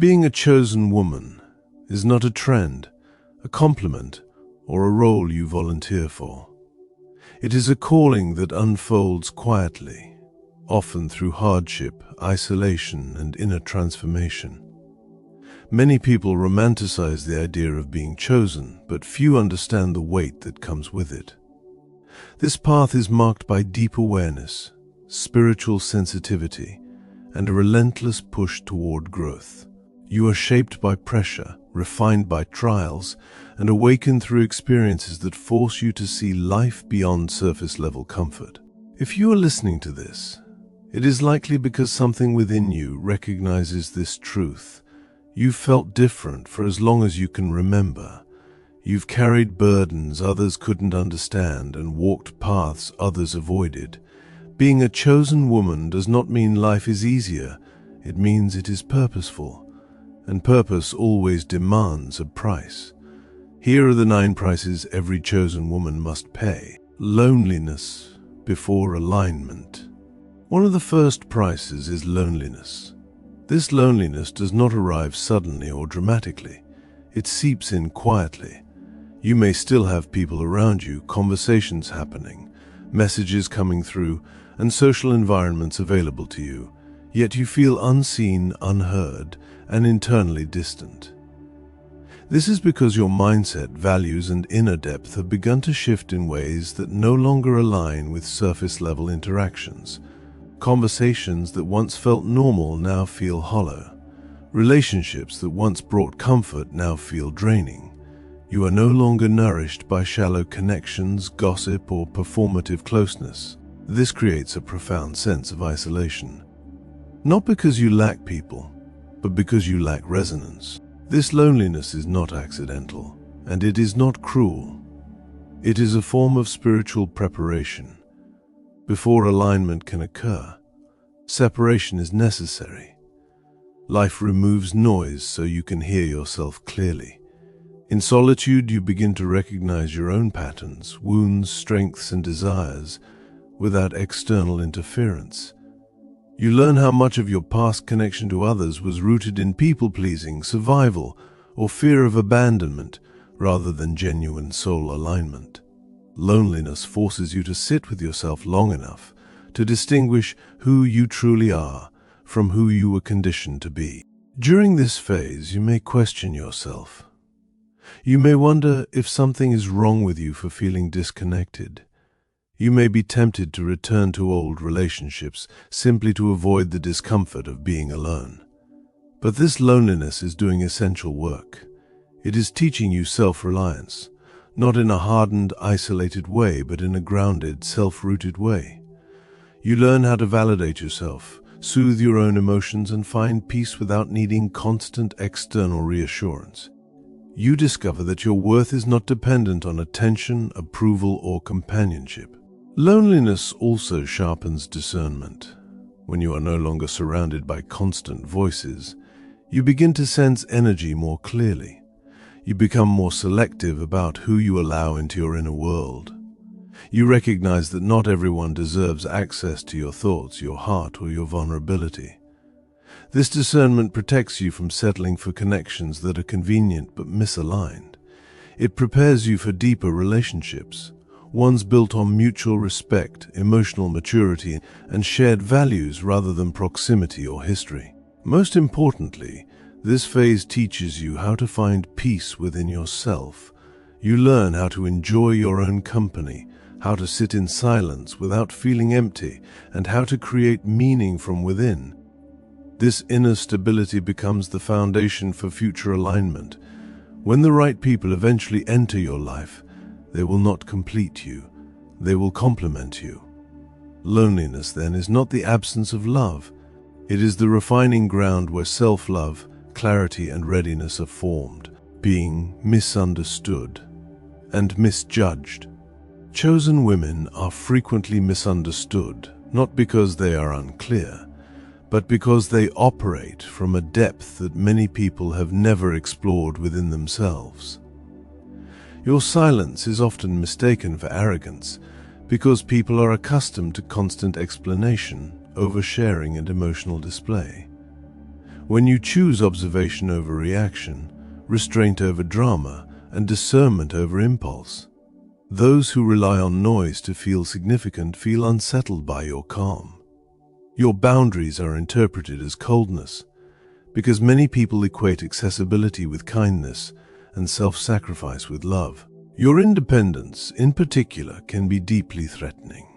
Being a chosen woman is not a trend, a compliment, or a role you volunteer for. It is a calling that unfolds quietly, often through hardship, isolation, and inner transformation. Many people romanticize the idea of being chosen, but few understand the weight that comes with it. This path is marked by deep awareness, spiritual sensitivity, and a relentless push toward growth. You are shaped by pressure, refined by trials, and awakened through experiences that force you to see life beyond surface-level comfort. If you are listening to this, it is likely because something within you recognizes this truth. You've felt different for as long as you can remember. You've carried burdens others couldn't understand and walked paths others avoided. Being a chosen woman does not mean life is easier. It means it is purposeful. And purpose always demands a price. Here are the 9 prices every chosen woman must pay. Loneliness before alignment. One of the first prices is loneliness. This loneliness does not arrive suddenly or dramatically. It seeps in quietly. You may still have people around you, conversations happening, messages coming through, and social environments available to you, yet you feel unseen, unheard, and internally distant. This is because your mindset, values, and inner depth have begun to shift in ways that no longer align with surface-level interactions. Conversations that once felt normal now feel hollow. Relationships that once brought comfort now feel draining. You are no longer nourished by shallow connections, gossip, or performative closeness. This creates a profound sense of isolation. Not because you lack people, but because you lack resonance. This loneliness is not accidental, and it is not cruel. It is a form of spiritual preparation. Before alignment can occur, separation is necessary. Life removes noise so you can hear yourself clearly. In solitude, you begin to recognize your own patterns, wounds, strengths, and desires without external interference. You learn how much of your past connection to others was rooted in people-pleasing, survival, or fear of abandonment, rather than genuine soul alignment. Loneliness forces you to sit with yourself long enough to distinguish who you truly are from who you were conditioned to be. During this phase, you may question yourself. You may wonder if something is wrong with you for feeling disconnected. You may be tempted to return to old relationships simply to avoid the discomfort of being alone. But this loneliness is doing essential work. It is teaching you self-reliance, not in a hardened, isolated way, but in a grounded, self-rooted way. You learn how to validate yourself, soothe your own emotions, and find peace without needing constant external reassurance. You discover that your worth is not dependent on attention, approval, or companionship. Loneliness also sharpens discernment. When you are no longer surrounded by constant voices, you begin to sense energy more clearly. You become more selective about who you allow into your inner world. You recognize that not everyone deserves access to your thoughts, your heart, or your vulnerability. This discernment protects you from settling for connections that are convenient but misaligned. It prepares you for deeper relationships, ones built on mutual respect, emotional maturity, and shared values rather than proximity or history. Most importantly, this phase teaches you how to find peace within yourself. You learn how to enjoy your own company, how to sit in silence without feeling empty, and how to create meaning from within. This inner stability becomes the foundation for future alignment. When the right people eventually enter your life, they will not complete you, they will complement you. Loneliness, then, is not the absence of love. It is the refining ground where self-love, clarity, and readiness are formed, being misunderstood and misjudged. Chosen women are frequently misunderstood, not because they are unclear, but because they operate from a depth that many people have never explored within themselves. Your silence is often mistaken for arrogance because people are accustomed to constant explanation, oversharing, and emotional display. When you choose observation over reaction, restraint over drama, and discernment over impulse, those who rely on noise to feel significant feel unsettled by your calm. Your boundaries are interpreted as coldness, because many people equate accessibility with kindness and self-sacrifice with love. Your independence, in particular, can be deeply threatening.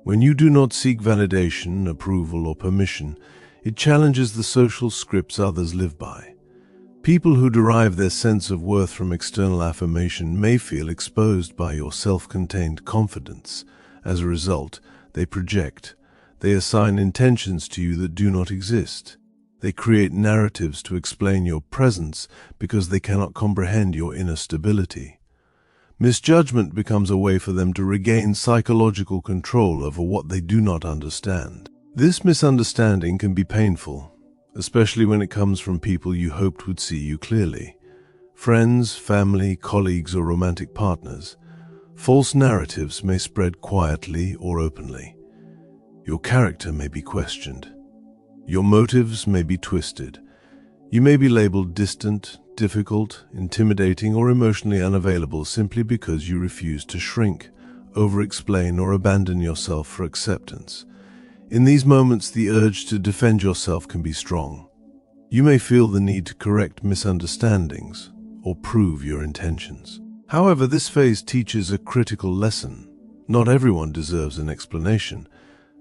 When you do not seek validation, approval, or permission, it challenges the social scripts others live by. People who derive their sense of worth from external affirmation may feel exposed by your self-contained confidence. As a result, they project. They assign intentions to you that do not exist. They create narratives to explain your presence because they cannot comprehend your inner stability. Misjudgment becomes a way for them to regain psychological control over what they do not understand. This misunderstanding can be painful, especially when it comes from people you hoped would see you clearly. Friends, family, colleagues, or romantic partners. False narratives may spread quietly or openly. Your character may be questioned. Your motives may be twisted. You may be labeled distant, difficult, intimidating, or emotionally unavailable simply because you refuse to shrink, over-explain, or abandon yourself for acceptance. In these moments, the urge to defend yourself can be strong. You may feel the need to correct misunderstandings or prove your intentions. However, this phase teaches a critical lesson. Not everyone deserves an explanation.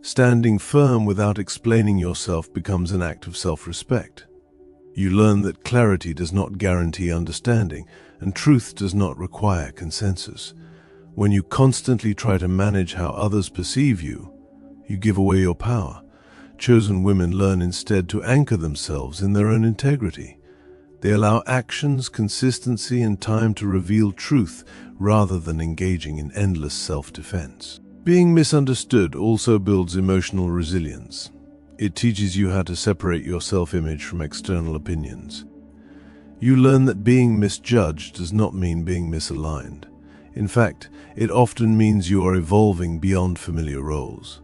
Standing firm without explaining yourself becomes an act of self-respect. You learn that clarity does not guarantee understanding, and truth does not require consensus. When you constantly try to manage how others perceive you, you give away your power. Chosen women learn instead to anchor themselves in their own integrity. They allow actions, consistency, and time to reveal truth rather than engaging in endless self-defense. Being misunderstood also builds emotional resilience. It teaches you how to separate your self-image from external opinions. You learn that being misjudged does not mean being misaligned. In fact, it often means you are evolving beyond familiar roles.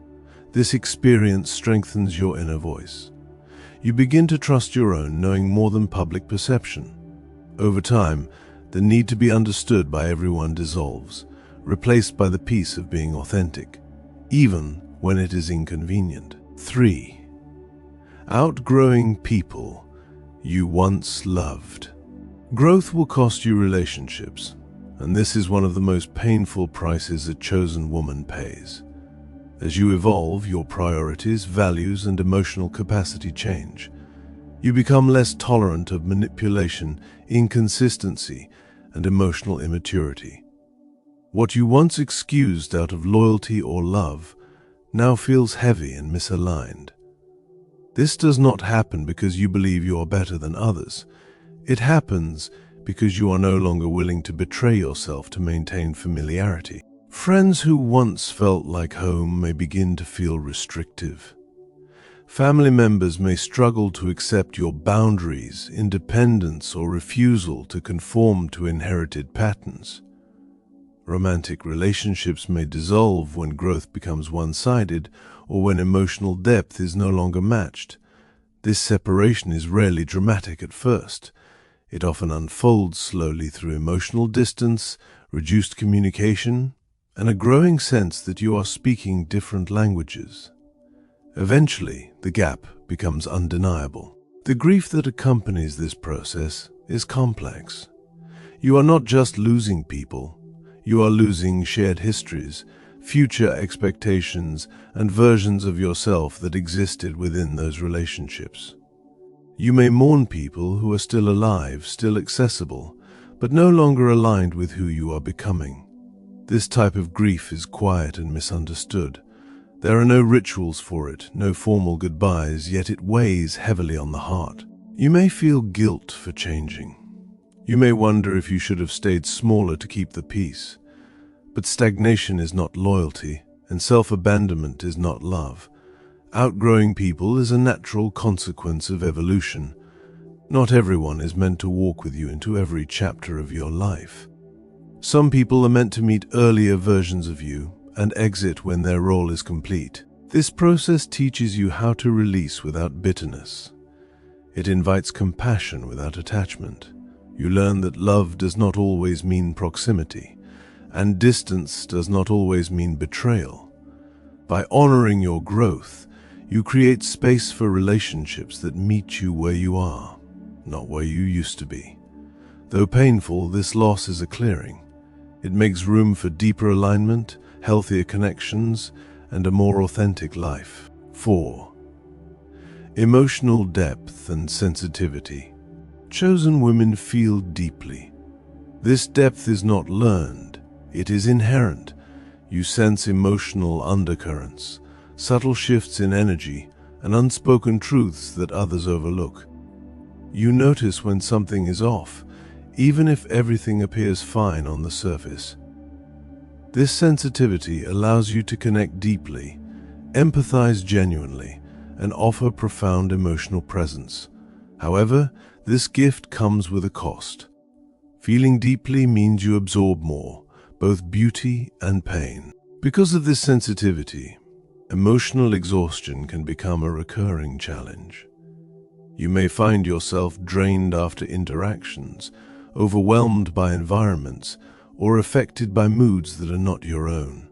This experience strengthens your inner voice. You begin to trust your own knowing more than public perception. Over time, the need to be understood by everyone dissolves, replaced by the peace of being authentic, even when it is inconvenient. 3. Outgrowing people you once loved. Growth will cost you relationships, and this is one of the most painful prices a chosen woman pays. As you evolve, your priorities, values, and emotional capacity change. You become less tolerant of manipulation, inconsistency, and emotional immaturity. What you once excused out of loyalty or love now feels heavy and misaligned. This does not happen because you believe you are better than others. It happens because you are no longer willing to betray yourself to maintain familiarity. Friends who once felt like home may begin to feel restrictive. Family members may struggle to accept your boundaries, independence, or refusal to conform to inherited patterns. Romantic relationships may dissolve when growth becomes one-sided or when emotional depth is no longer matched. This separation is rarely dramatic at first. It often unfolds slowly through emotional distance, reduced communication, and a growing sense that you are speaking different languages. Eventually, the gap becomes undeniable. The grief that accompanies this process is complex. You are not just losing people, you are losing shared histories, future expectations, and versions of yourself that existed within those relationships. You may mourn people who are still alive, still accessible, but no longer aligned with who you are becoming. This type of grief is quiet and misunderstood. There are no rituals for it, no formal goodbyes, yet it weighs heavily on the heart. You may feel guilt for changing. You may wonder if you should have stayed smaller to keep the peace. But stagnation is not loyalty, and self-abandonment is not love. Outgrowing people is a natural consequence of evolution. Not everyone is meant to walk with you into every chapter of your life. Some people are meant to meet earlier versions of you and exit when their role is complete. This process teaches you how to release without bitterness. It invites compassion without attachment. You learn that love does not always mean proximity, and distance does not always mean betrayal. By honoring your growth, you create space for relationships that meet you where you are, not where you used to be. Though painful, this loss is a clearing. It makes room for deeper alignment, healthier connections, and a more authentic life. 4. Emotional depth and sensitivity. Chosen women feel deeply. This depth is not learned, it is inherent. You sense emotional undercurrents, subtle shifts in energy, and unspoken truths that others overlook. You notice when something is off, even if everything appears fine on the surface. This sensitivity allows you to connect deeply, empathize genuinely, and offer profound emotional presence. However, this gift comes with a cost. Feeling deeply means you absorb more, both beauty and pain. Because of this sensitivity, emotional exhaustion can become a recurring challenge. You may find yourself drained after interactions, overwhelmed by environments, or affected by moods that are not your own.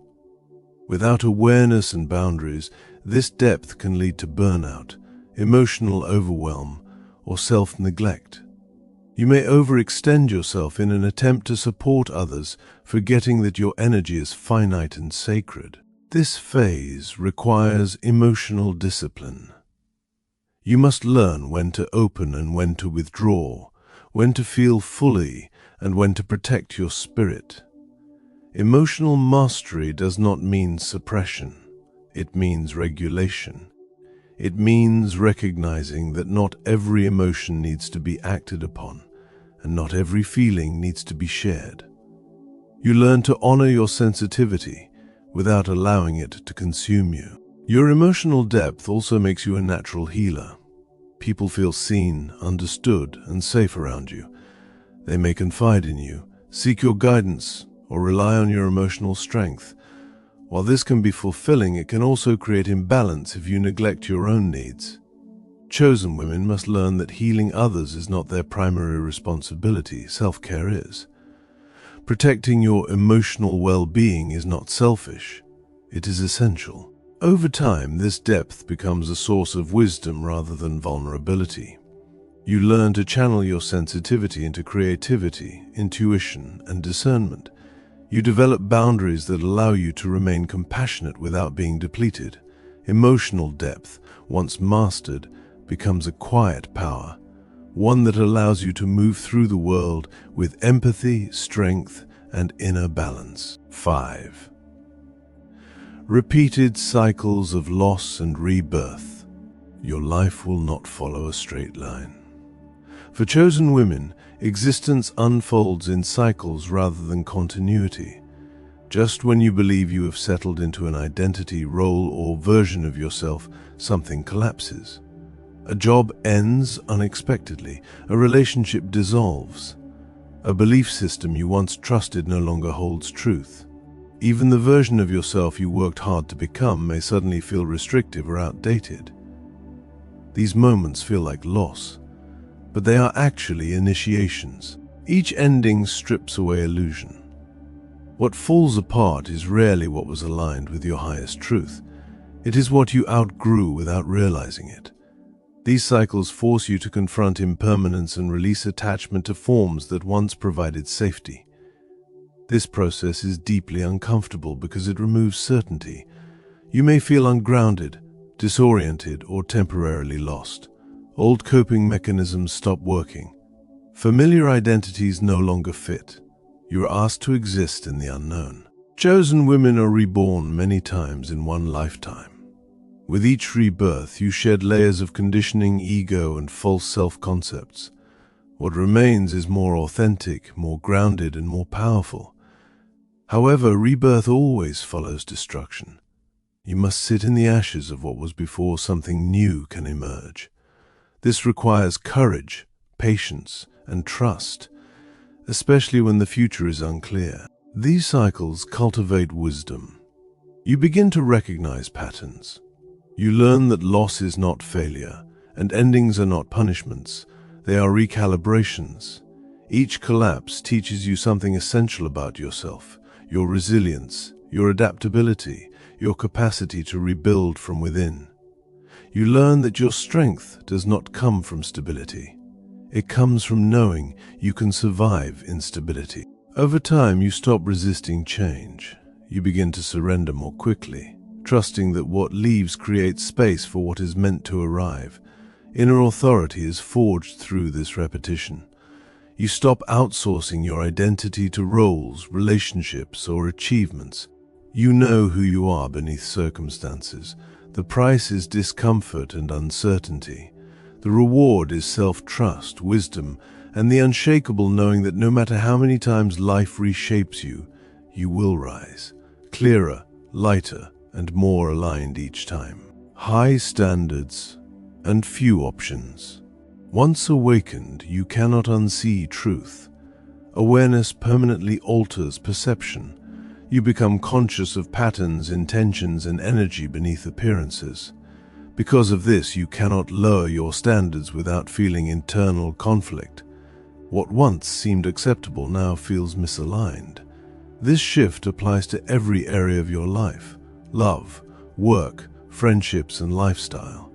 Without awareness and boundaries, this depth can lead to burnout, emotional overwhelm, or self-neglect. You may overextend yourself in an attempt to support others, forgetting that your energy is finite and sacred. This phase requires emotional discipline. You must learn when to open and when to withdraw, when to feel fully and when to protect your spirit. Emotional mastery does not mean suppression. It means regulation. It means recognizing that not every emotion needs to be acted upon, and not every feeling needs to be shared. You learn to honor your sensitivity without allowing it to consume you. Your emotional depth also makes you a natural healer. People feel seen, understood, and safe around you. They may confide in you, seek your guidance, or rely on your emotional strength. While this can be fulfilling, it can also create imbalance if you neglect your own needs. Chosen women must learn that healing others is not their primary responsibility, self-care is. Protecting your emotional well-being is not selfish, it is essential. Over time, this depth becomes a source of wisdom rather than vulnerability. You learn to channel your sensitivity into creativity, intuition, and discernment. You develop boundaries that allow you to remain compassionate without being depleted. Emotional depth, once mastered, becomes a quiet power, one that allows you to move through the world with empathy, strength, and inner balance. 5. Repeated cycles of loss and rebirth. Your life will not follow a straight line. For chosen women, existence unfolds in cycles rather than continuity. Just when you believe you have settled into an identity, role, or version of yourself, something collapses. A job ends unexpectedly. A relationship dissolves. A belief system you once trusted no longer holds truth. Even the version of yourself you worked hard to become may suddenly feel restrictive or outdated. These moments feel like loss, but they are actually initiations. Each ending strips away illusion. What falls apart is rarely what was aligned with your highest truth. It is what you outgrew without realizing it. These cycles force you to confront impermanence and release attachment to forms that once provided safety. This process is deeply uncomfortable because it removes certainty. You may feel ungrounded, disoriented, or temporarily lost. Old coping mechanisms stop working. Familiar identities no longer fit. You are asked to exist in the unknown. Chosen women are reborn many times in one lifetime. With each rebirth, you shed layers of conditioning, ego, and false self-concepts. What remains is more authentic, more grounded, and more powerful. However, rebirth always follows destruction. You must sit in the ashes of what was before something new can emerge. This requires courage, patience, and trust, especially when the future is unclear. These cycles cultivate wisdom. You begin to recognize patterns. You learn that loss is not failure, And endings are not punishments, they are recalibrations. Each collapse teaches you something essential about yourself, your resilience, your adaptability, your capacity to rebuild from within. You learn that your strength does not come from stability. It comes from knowing you can survive instability. Over time, you stop resisting change. You begin to surrender more quickly, trusting that what leaves creates space for what is meant to arrive. Inner authority is forged through this repetition. You stop outsourcing your identity to roles, relationships, or achievements. You know who you are beneath circumstances. The price is discomfort and uncertainty. The reward is self-trust, wisdom, and the unshakable knowing that no matter how many times life reshapes you, you will rise, clearer, lighter, and more aligned each time. High standards and few options. Once awakened, you cannot unsee truth. Awareness permanently alters perception. You become conscious of patterns, intentions, and energy beneath appearances. Because of this, you cannot lower your standards without feeling internal conflict. What once seemed acceptable now feels misaligned. This shift applies to every area of your life: love, work, friendships, and lifestyle.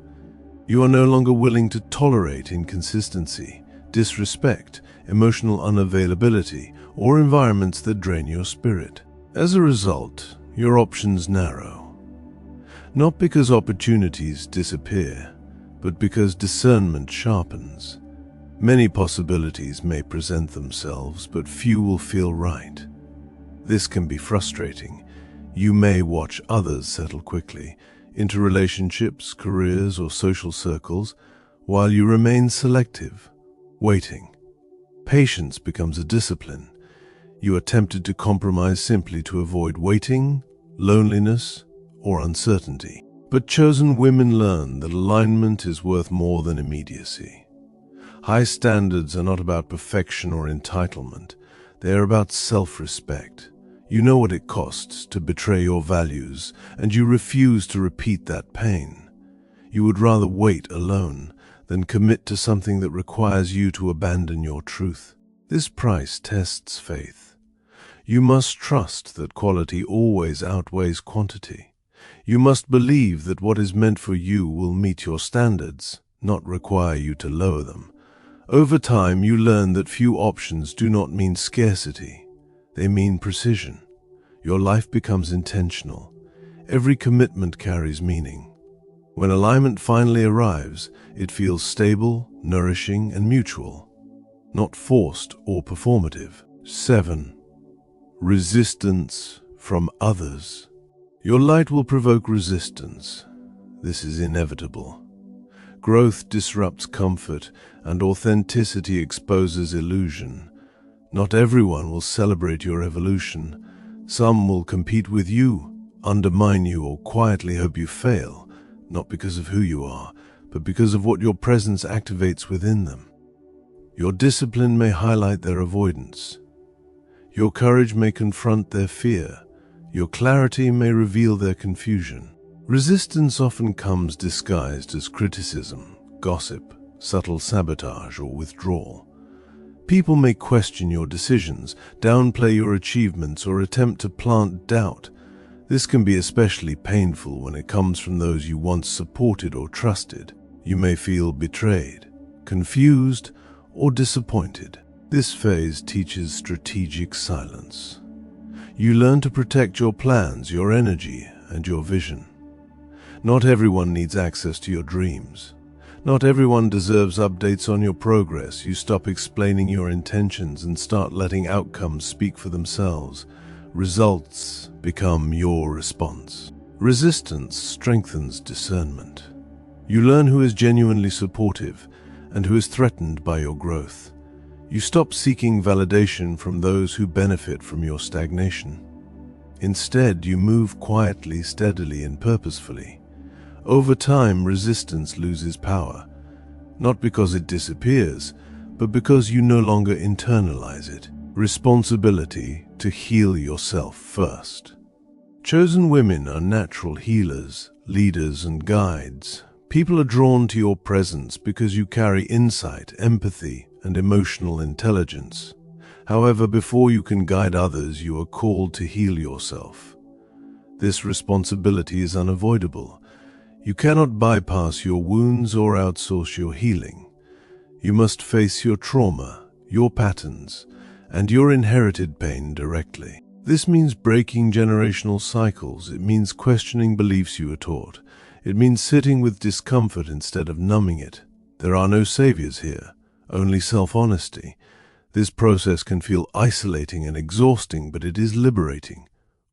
You are no longer willing to tolerate inconsistency, disrespect, emotional unavailability, or environments that drain your spirit. As a result, your options narrow. Not because opportunities disappear, but because discernment sharpens. Many possibilities may present themselves, but few will feel right. This can be frustrating. You may watch others settle quickly into relationships, careers, or social circles, while you remain selective, waiting. Patience becomes a discipline. You are tempted to compromise simply to avoid waiting, loneliness, or uncertainty. But chosen women learn that alignment is worth more than immediacy. High standards are not about perfection or entitlement. They are about self-respect. You know what it costs to betray your values, and you refuse to repeat that pain. You would rather wait alone than commit to something that requires you to abandon your truth. This price tests faith. You must trust that quality always outweighs quantity. You must believe that what is meant for you will meet your standards, not require you to lower them. Over time, you learn that few options do not mean scarcity. They mean precision. Your life becomes intentional. Every commitment carries meaning. When alignment finally arrives, it feels stable, nourishing, and mutual, not forced or performative. 7. Resistance from others. Your light will provoke resistance. This is inevitable. Growth disrupts comfort, and authenticity exposes illusion. Not everyone will celebrate your evolution. Some will compete with you, undermine you, or quietly hope you fail, not because of who you are, but because of what your presence activates within them. Your discipline may highlight their avoidance. Your courage may confront their fear. Your clarity may reveal their confusion. Resistance often comes disguised as criticism, gossip, subtle sabotage, or withdrawal. People may question your decisions, downplay your achievements, or attempt to plant doubt. This can be especially painful when it comes from those you once supported or trusted. You may feel betrayed, confused, or disappointed. This phase teaches strategic silence. You learn to protect your plans, your energy, and your vision. Not everyone needs access to your dreams. Not everyone deserves updates on your progress. You stop explaining your intentions and start letting outcomes speak for themselves. Results become your response. Resistance strengthens discernment. You learn who is genuinely supportive and who is threatened by your growth. You stop seeking validation from those who benefit from your stagnation. Instead, you move quietly, steadily, and purposefully. Over time, resistance loses power, not because it disappears, but because you no longer internalize it. Responsibility to heal yourself first. Chosen women are natural healers, leaders, and guides, People are drawn to your presence because you carry insight, empathy, and emotional intelligence. However, before you can guide others, you are called to heal yourself. This responsibility is unavoidable. You cannot bypass your wounds or outsource your healing. You must face your trauma, your patterns, and your inherited pain directly. This means breaking generational cycles. It means questioning beliefs you were taught. It means sitting with discomfort instead of numbing it. There are no saviors here, only self-honesty. This process can feel isolating and exhausting, but it is liberating.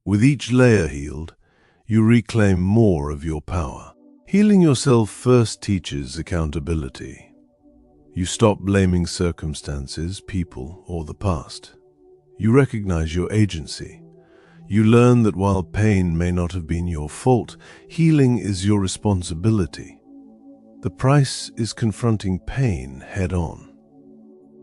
With each layer healed, you reclaim more of your power. Healing yourself first teaches accountability. You stop blaming circumstances, people, or the past. You recognize your agency. You learn that while pain may not have been your fault, healing is your responsibility. The price is confronting pain head-on.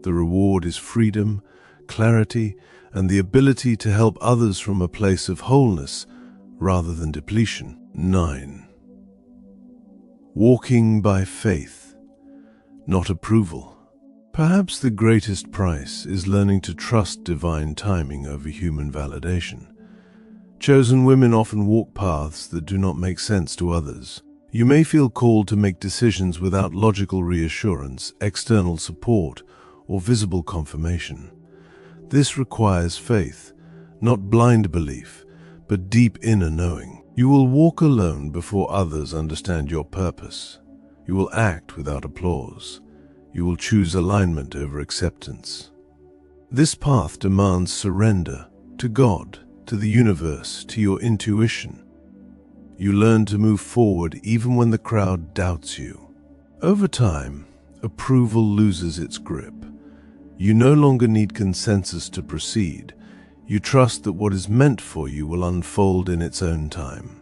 The reward is freedom, clarity, and the ability to help others from a place of wholeness rather than depletion. 9. Walking by faith, not approval. Perhaps the greatest price is learning to trust divine timing over human validation. Chosen women often walk paths that do not make sense to others. You may feel called to make decisions without logical reassurance, external support, or visible confirmation. This requires faith, not blind belief, but deep inner knowing. You will walk alone before others understand your purpose. You will act without applause. You will choose alignment over acceptance. This path demands surrender to God, to the universe, to your intuition. You learn to move forward even when the crowd doubts you. Over time, approval loses its grip. You no longer need consensus to proceed. You trust that what is meant for you will unfold in its own time.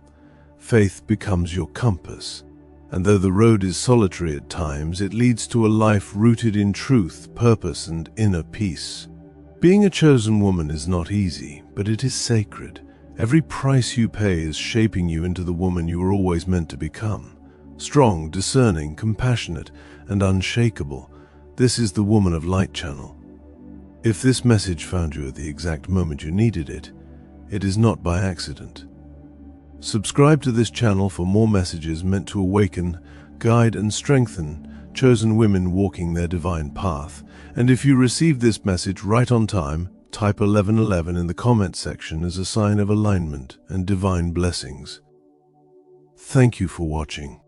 Faith becomes your compass, and though the road is solitary at times, it leads to a life rooted in truth, purpose, and inner peace. Being a chosen woman is not easy, but it is sacred. Every price you pay is shaping you into the woman you were always meant to become. Strong, discerning, compassionate, and unshakable. This is the Woman of Light channel. If this message found you at the exact moment you needed it, it is not by accident. Subscribe to this channel for more messages meant to awaken, guide, and strengthen chosen women walking their divine path. And if you received this message right on time, type 1111 in the comment section as a sign of alignment and divine blessings. Thank you for watching.